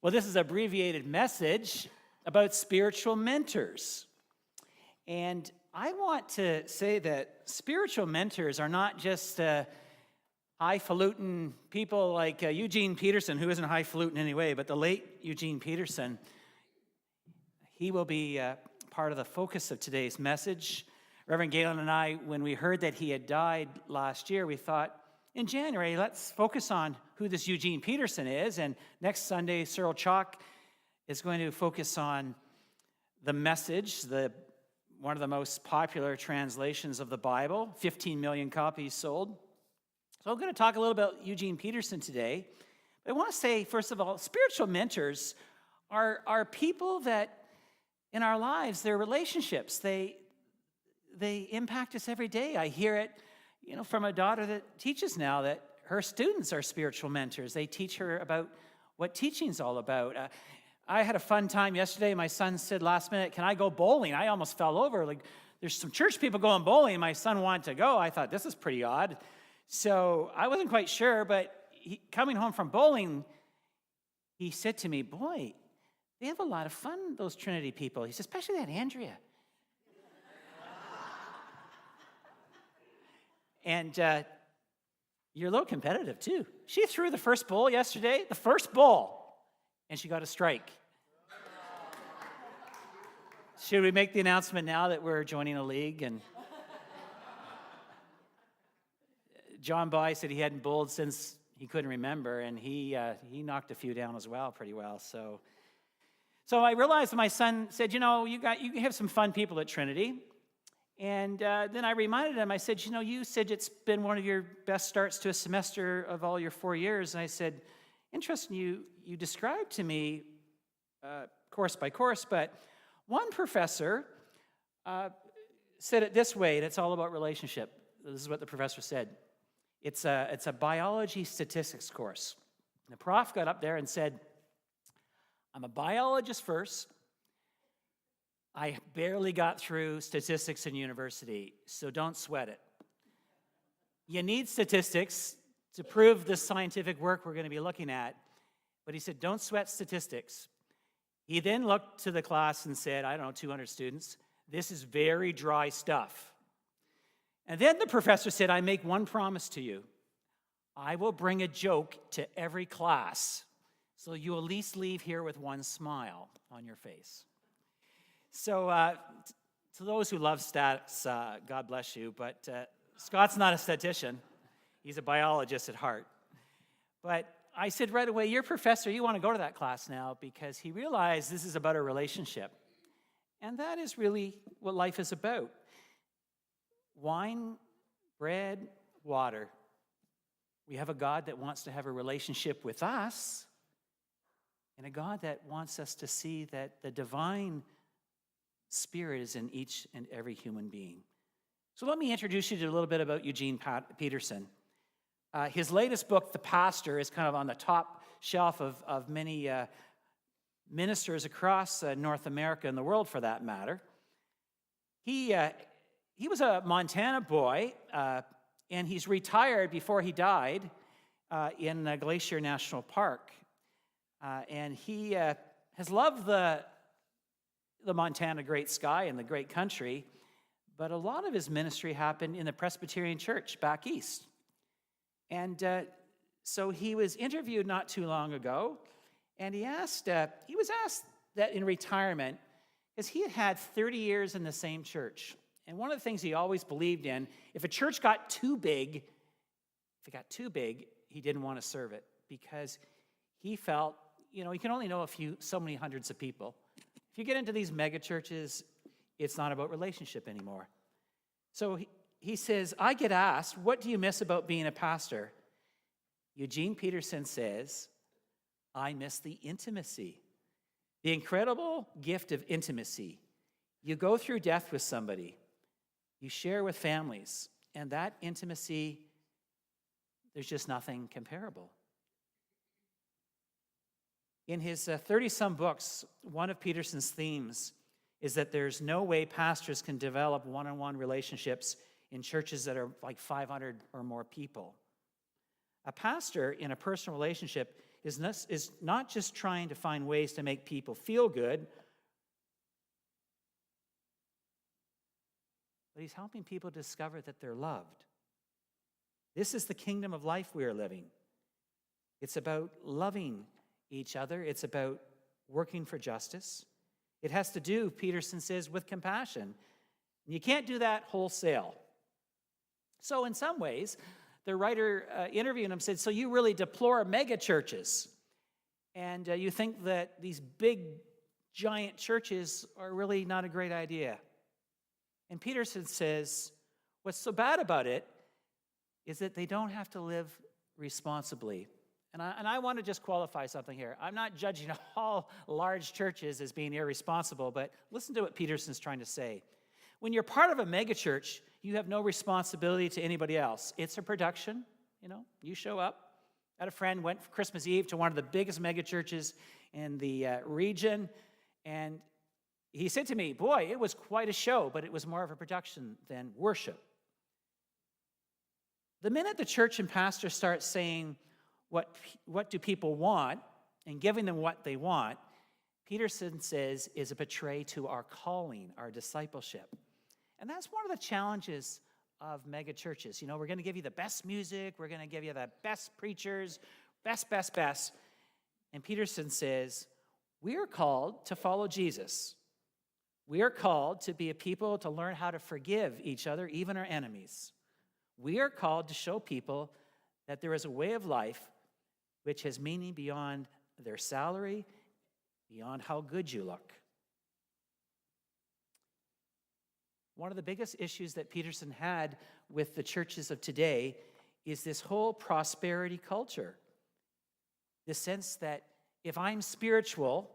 Well, this is an abbreviated message about spiritual mentors. And I want to say that spiritual mentors are not just highfalutin people like Eugene Peterson, who isn't highfalutin anyway, but the late Eugene Peterson. He will be part of the focus of today's message. Reverend Galen and I, when we heard that he had died last year, we thought, in January, let's focus on who this Eugene Peterson is. And next Sunday, Cyril Chalk is going to focus on the message, one of the most popular translations of the Bible, 15 million copies sold. So I'm going to talk a little about Eugene Peterson today. But I want to say, first of all, spiritual mentors are people that in our lives, their relationships, they impact us every day. I hear it, from a daughter that teaches now that her students are spiritual mentors. They teach her about what teaching's all about. I had a fun time yesterday. My son said last minute, "Can I go bowling?" I almost fell over. There's some church people going bowling. My son wanted to go. I thought, this is pretty odd. So I wasn't quite sure, but coming home from bowling, he said to me, "Boy, they have a lot of fun, those Trinity people." He said, "Especially that Andrea." And you're a little competitive, too. She threw the first bowl yesterday, and she got a strike. Should we make the announcement now that we're joining a league? And John By said he hadn't bowled since he couldn't remember, and he knocked a few down as well, pretty well. So I realized that my son said, you have some fun people at Trinity. And then I reminded him, I said, you said it's been one of your best starts to a semester of all your 4 years. And I said, interesting, you described to me course by course, but one professor said it this way, and it's all about relationship. This is what the professor said. It's a biology statistics course. And the prof got up there and said, "I'm a biologist first. I barely got through statistics in university, so don't sweat it. You need statistics to prove the scientific work we're going to be looking at." But he said, "Don't sweat statistics." He then looked to the class and said, 200 students, "This is very dry stuff." And then the professor said, "I make one promise to you. I will bring a joke to every class, so you at least leave here with one smile on your face." So to those who love stats, God bless you, but Scott's not a statistician. He's a biologist at heart. But I said right away, "Your professor, you want to go to that class now," because he realized this is about a relationship. And that is really what life is about. Wine, bread, water. We have a God that wants to have a relationship with us, and a God that wants us to see that the divine Spirit is in each and every human being. So let me introduce you to a little bit about Eugene Peterson. His latest book, The Pastor, is kind of on the top shelf of many ministers across North America and the world, for that matter. He was a Montana boy, and he's retired before he died in Glacier National Park. And he has loved the Montana great sky and the great country, but a lot of his ministry happened in the Presbyterian Church back east. And so he was interviewed not too long ago, and he was asked that in retirement, because he had had 30 years in the same church. And one of the things he always believed in, if a church got too big, he didn't want to serve it, because he felt, he can only know so many hundreds of people. If you get into these mega churches, it's not about relationship anymore. So he says, "I get asked, what do you miss about being a pastor?" Eugene Peterson says, "I miss the intimacy, the incredible gift of intimacy. You go through death with somebody, you share with families, and that intimacy, there's just nothing comparable." In his 30-some books, one of Peterson's themes is that there's no way pastors can develop one-on-one relationships in churches that are like 500 or more people. A pastor in a personal relationship is not just trying to find ways to make people feel good, but he's helping people discover that they're loved. This is the kingdom of life we are living. It's about loving each other. It's about working for justice. It has to do, Peterson says, with compassion. And you can't do that wholesale. So in some ways, the writer interviewing him said, so you really deplore mega churches. And you think that these big, giant churches are really not a great idea. And Peterson says, what's so bad about it is that they don't have to live responsibly. And I want to just qualify something here. I'm not judging all large churches as being irresponsible, but listen to what Peterson's trying to say. When you're part of a megachurch, you have no responsibility to anybody else. It's a production, you show up. I had a friend went for Christmas Eve to one of the biggest megachurches in the region, and he said to me, boy, it was quite a show, but it was more of a production than worship. The minute the church and pastor start saying, what do people want, and giving them what they want, Peterson says is a betray to our calling, our discipleship. And that's one of the challenges of mega churches. We're going to give you the best music, we're going to give you the best preachers, best. And Peterson says, we are called to follow Jesus. We are called to be a people to learn how to forgive each other, even our enemies. We are called to show people that there is a way of life which has meaning beyond their salary, beyond how good you look. One of the biggest issues that Peterson had with the churches of today is this whole prosperity culture. The sense that if I'm spiritual,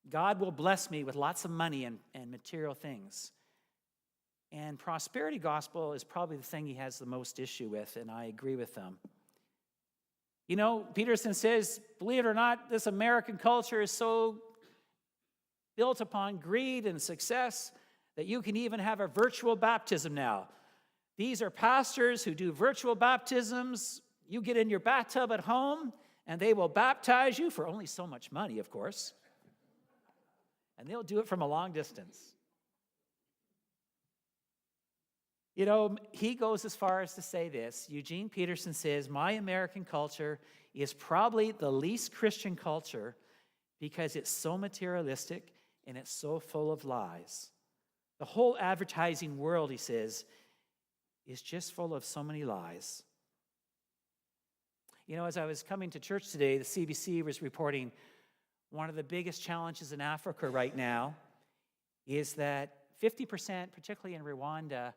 God will bless me with lots of money and material things. And prosperity gospel is probably the thing he has the most issue with, and I agree with them. Peterson says, believe it or not, this American culture is so built upon greed and success that you can even have a virtual baptism now. These are pastors who do virtual baptisms. You get in your bathtub at home, and they will baptize you for only so much money, of course. And they'll do it from a long distance. He goes as far as to say this. Eugene Peterson says, my American culture is probably the least Christian culture because it's so materialistic and it's so full of lies. The whole advertising world, he says, is just full of so many lies. As I was coming to church today, the CBC was reporting one of the biggest challenges in Africa right now is that 50%, particularly in Rwanda,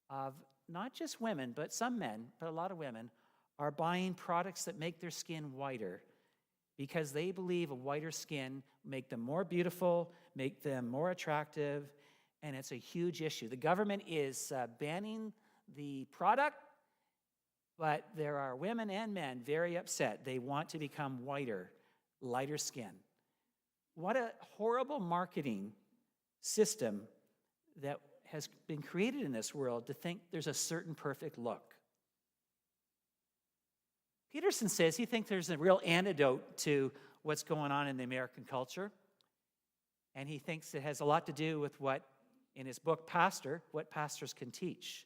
of not just women, but some men, but a lot of women, are buying products that make their skin whiter because they believe a whiter skin make them more beautiful, make them more attractive, and it's a huge issue. The government is banning the product, but there are women and men very upset. They want to become whiter, lighter skin. What a horrible marketing system that has been created in this world to think there's a certain perfect look. Peterson says he thinks there's a real antidote to what's going on in the American culture, and he thinks it has a lot to do with what, in his book, what pastors can teach.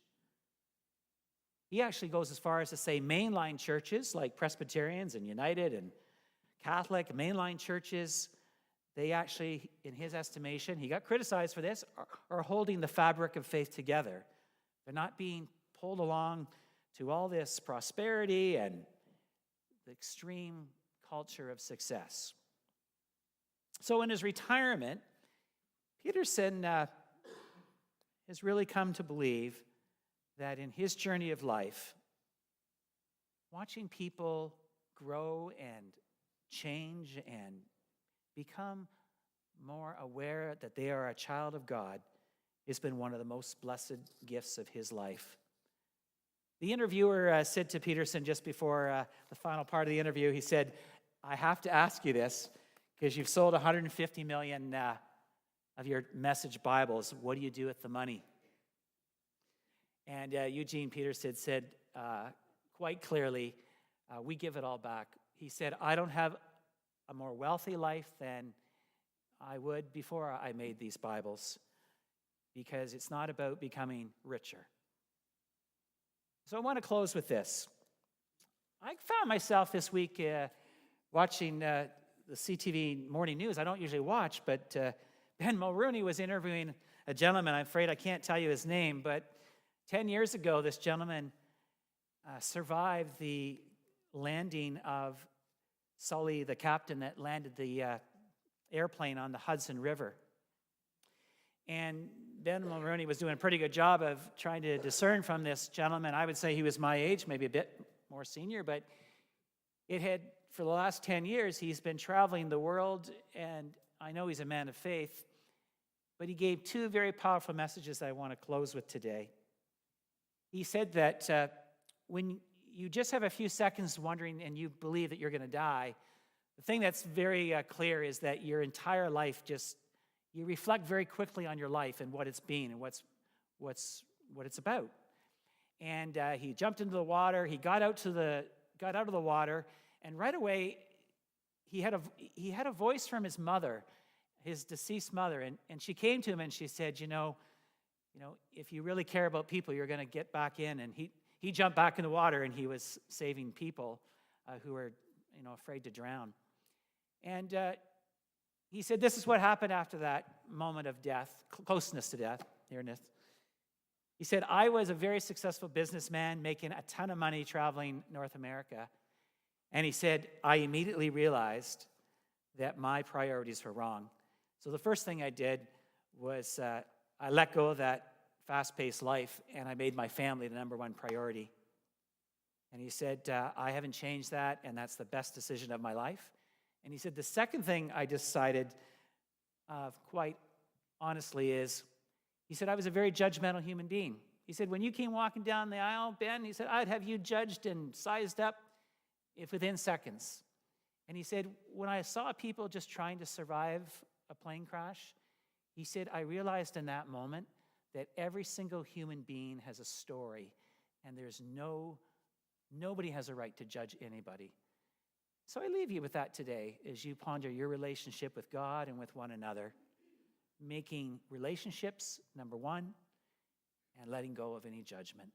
He actually goes as far as to say mainline churches like Presbyterians and United and Catholic, mainline churches, they actually, in his estimation, he got criticized for this, are holding the fabric of faith together. They're not being pulled along to all this prosperity and the extreme culture of success. So in his retirement, Peterson has really come to believe that in his journey of life, watching people grow and change and become more aware that they are a child of God has been one of the most blessed gifts of his life. The interviewer said to Peterson just before the final part of the interview, he said, I have to ask you this because you've sold 150 million of your Message Bibles. What do you do with the money? And Eugene Peterson said quite clearly, we give it all back. he said, I don't have a more wealthy life than I would before I made these Bibles, because it's not about becoming richer. So I want to close with this. I found myself this week watching the CTV morning news. I don't usually watch, but Ben Mulrooney was interviewing a gentleman. I'm afraid I can't tell you his name, but 10 years ago, this gentleman survived the landing of Sully, the captain that landed the airplane on the Hudson River. And Ben Mulrooney was doing a pretty good job of trying to discern from this gentleman. I would say he was my age, maybe a bit more senior, but it had, for the last 10 years, he's been traveling the world, and I know he's a man of faith, but he gave two very powerful messages that I want to close with today. He said that when you just have a few seconds wondering and you believe that you're going to die, the thing that's very clear is that your entire life you reflect very quickly on your life and what it's been and what it's about. And he jumped into the water. He got out of the water, and right away he had a voice from his mother, his deceased mother, and she came to him and she said, you know, if you really care about people, you're going to get back in. And he jumped back in the water, and he was saving people who were afraid to drown. And he said this is what happened after that moment of death, closeness to death, nearness. He said, I was a very successful businessman making a ton of money traveling North America. And he said, I immediately realized that my priorities were wrong. So the first thing I did was I let go of that fast-paced life, and I made my family the number one priority. And he said, I haven't changed that, and that's the best decision of my life. And he said, the second thing I decided, quite honestly, is, he said, I was a very judgmental human being. He said, when you came walking down the aisle, Ben, he said, I'd have you judged and sized up within seconds. And he said, when I saw people just trying to survive a plane crash, he said, I realized in that moment that every single human being has a story, and nobody has a right to judge anybody. So I leave you with that today as you ponder your relationship with God and with one another, making relationships number one and letting go of any judgment.